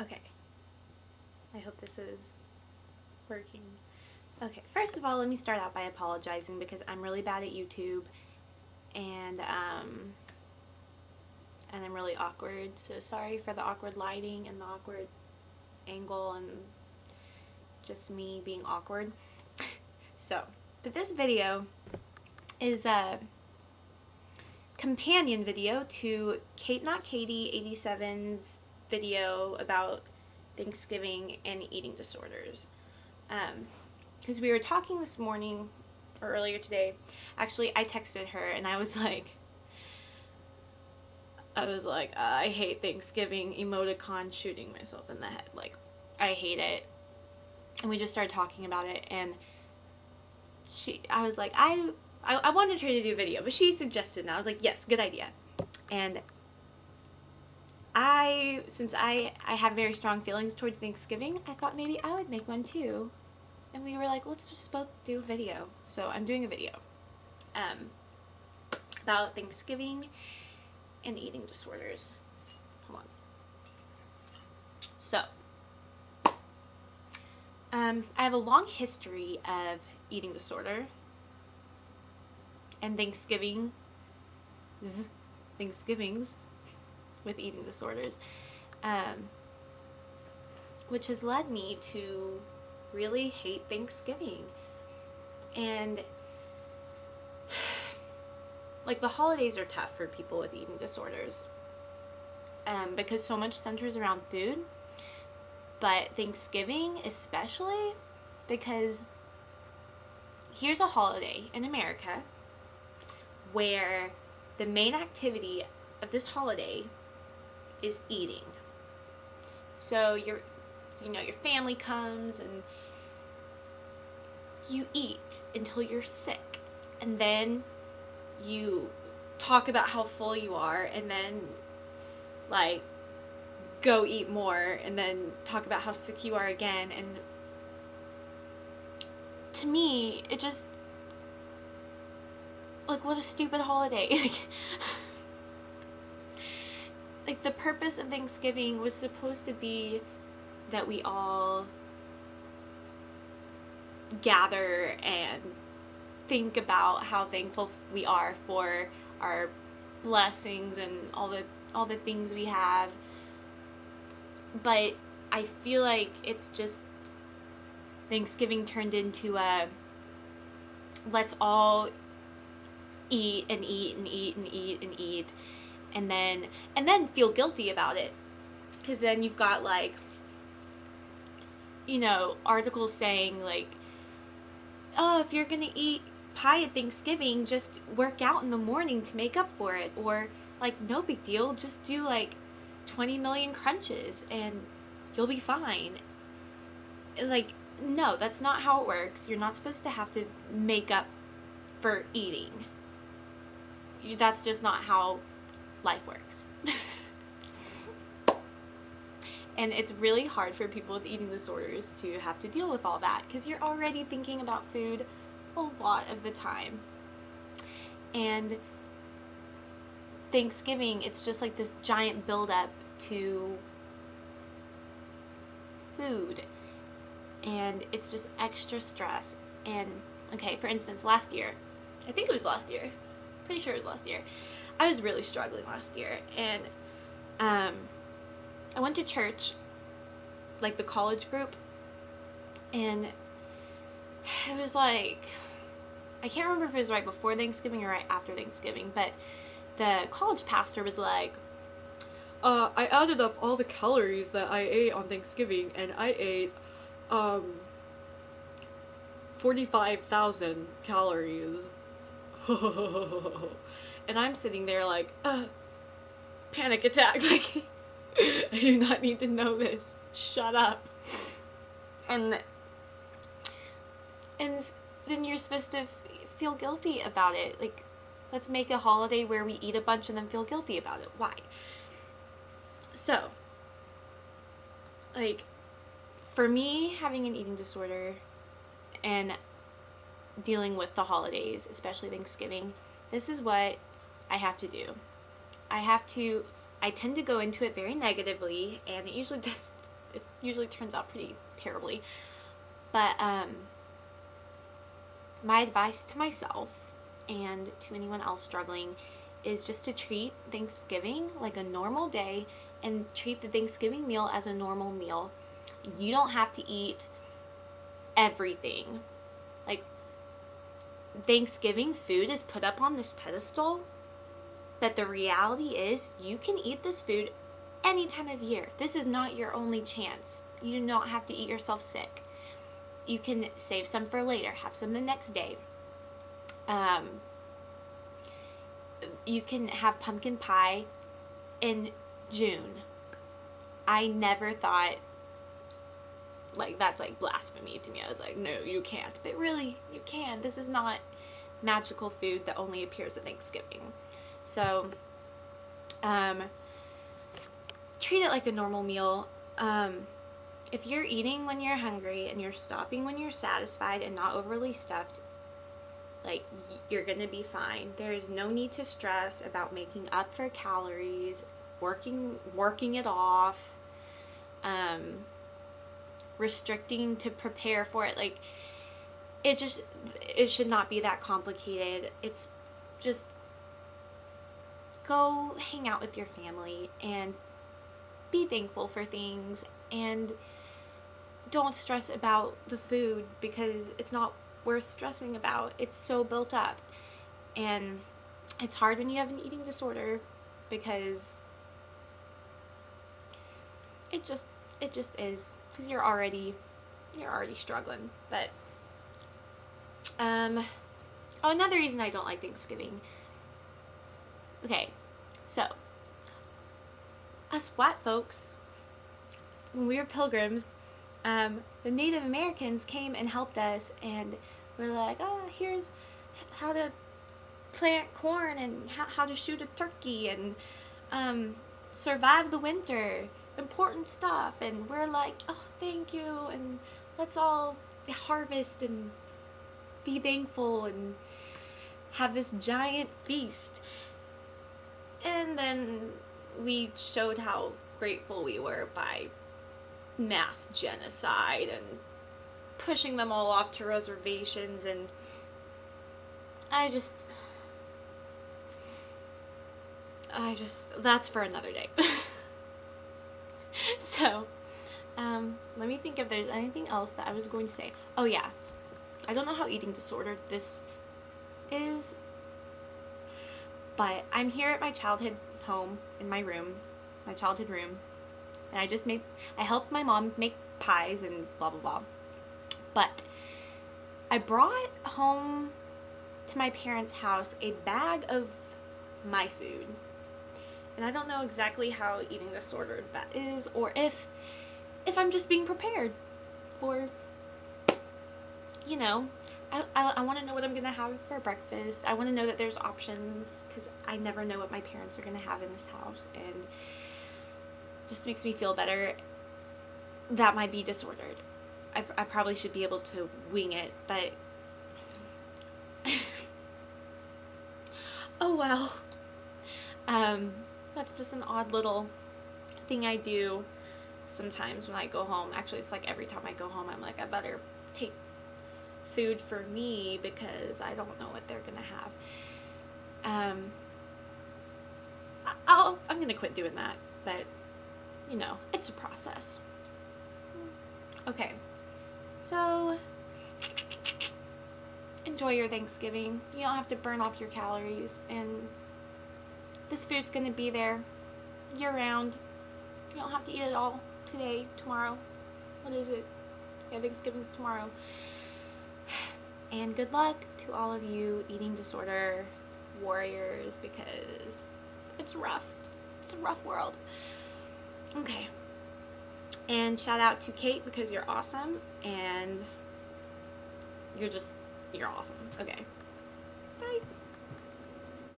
Okay. I hope this is working. Okay, first of all, let me start out by apologizing because I'm really bad at YouTube and I'm really awkward. So sorry for the awkward lighting and the awkward angle and just me being awkward. But this video is a companion video to Kate Not Katie 87's video about Thanksgiving and eating disorders. Because we were talking this morning or earlier today. Actually, I texted her and I was like, I hate Thanksgiving, emoticon shooting myself in the head. Like, I hate it. And we just started talking about it, and I was like, I wanted her to do a video, but she suggested, and I was like, yes, good idea. And since I have very strong feelings towards Thanksgiving, I thought maybe I would make one too. And we were like, let's just both do a video. So I'm doing a video about Thanksgiving and eating disorders. Hold on. So, I have a long history of eating disorder and Thanksgivings with eating disorders, which has led me to really hate Thanksgiving. And like, the holidays are tough for people with eating disorders because so much centers around food, but Thanksgiving especially, because here's a holiday in America where the main activity of this holiday is eating. So your family comes and you eat until you're sick, and then you talk about how full you are, and then like go eat more, and then talk about how sick you are again. And to me, it just, like, what a stupid holiday. Like, the purpose of Thanksgiving was supposed to be that we all gather and think about how thankful we are for our blessings and all the things we have. But I feel like it's just, Thanksgiving turned into a let's all eat and eat and eat and eat and eat, and then feel guilty about it, because then you've got, like, articles saying, like, oh, if you're gonna eat pie at Thanksgiving, just work out in the morning to make up for it, or, like, no big deal, just do like 20 million crunches and you'll be fine. Like, no, that's not how it works. You're not supposed to have to make up for eating. That's just not how life works. And it's really hard for people with eating disorders to have to deal with all that, because you're already thinking about food a lot of the time. And Thanksgiving, it's just like this giant build-up to food, and it's just extra stress. And okay, for instance, last year, pretty sure it was last year, I was really struggling last year, and I went to church, like the college group, and it was like, I can't remember if it was right before Thanksgiving or right after Thanksgiving, but the college pastor was like, I added up all the calories that I ate on Thanksgiving, and I ate 45,000 calories. And I'm sitting there like, panic attack, like, I do not need to know this. Shut up. And then you're supposed to feel guilty about it. Like, let's make a holiday where we eat a bunch and then feel guilty about it. Why? So, like, for me, having an eating disorder and dealing with the holidays, especially Thanksgiving, this is what I have to do. I tend to go into it very negatively, and it usually usually turns out pretty terribly. But my advice to myself and to anyone else struggling is just to treat Thanksgiving like a normal day and treat the Thanksgiving meal as a normal meal. You don't have to eat everything. Like, Thanksgiving food is put up on this pedestal, but the reality is you can eat this food any time of year. This is not your only chance. You do not have to eat yourself sick. You can save some for later, have some the next day. You can have pumpkin pie in June. I never thought, like, that's like blasphemy to me. I was like, no, you can't. But really, you can. This is not magical food that only appears at Thanksgiving. So, treat it like a normal meal. If you're eating when you're hungry and you're stopping when you're satisfied and not overly stuffed, like, you're gonna be fine. There's no need to stress about making up for calories, working it off, restricting to prepare for it. Like, it should not be that complicated. It's just go hang out with your family and be thankful for things, and don't stress about the food because it's not worth stressing about. It's so built up, and it's hard when you have an eating disorder because it just is, because you're already struggling. But another reason I don't like Thanksgiving. Okay, so us white folks, when we were pilgrims, the Native Americans came and helped us, and we're like, oh, here's how to plant corn and how to shoot a turkey and survive the winter, important stuff. And we're like, oh, thank you, and let's all harvest and be thankful and have this giant feast. And then we showed how grateful we were by mass genocide and pushing them all off to reservations, and I just that's for another day. So, let me think if there's anything else that I was going to say. Oh yeah, I don't know how eating disordered this is, but I'm here at my childhood home in my childhood room, and I helped my mom make pies and blah blah blah. But I brought home to my parents' house a bag of my food. And I don't know exactly how eating disordered that is, or if I'm just being prepared, or, you know, I want to know what I'm going to have for breakfast. I want to know that there's options, because I never know what my parents are going to have in this house, and just makes me feel better. That might be disordered. I probably should be able to wing it, but oh well. That's just an odd little thing I do sometimes when I go home. Actually, it's like every time I go home, I'm like, I better take food for me because I don't know what they're gonna have. I'm gonna quit doing that, but you know, it's a process. Okay, so enjoy your Thanksgiving. You don't have to burn off your calories, and this food's gonna be there year round. You don't have to eat it all today, tomorrow. What is it? Yeah, Thanksgiving's tomorrow. And good luck to all of you eating disorder warriors, because it's rough. It's a rough world. Okay. And shout out to Kate, because you're awesome, and you're awesome. Okay.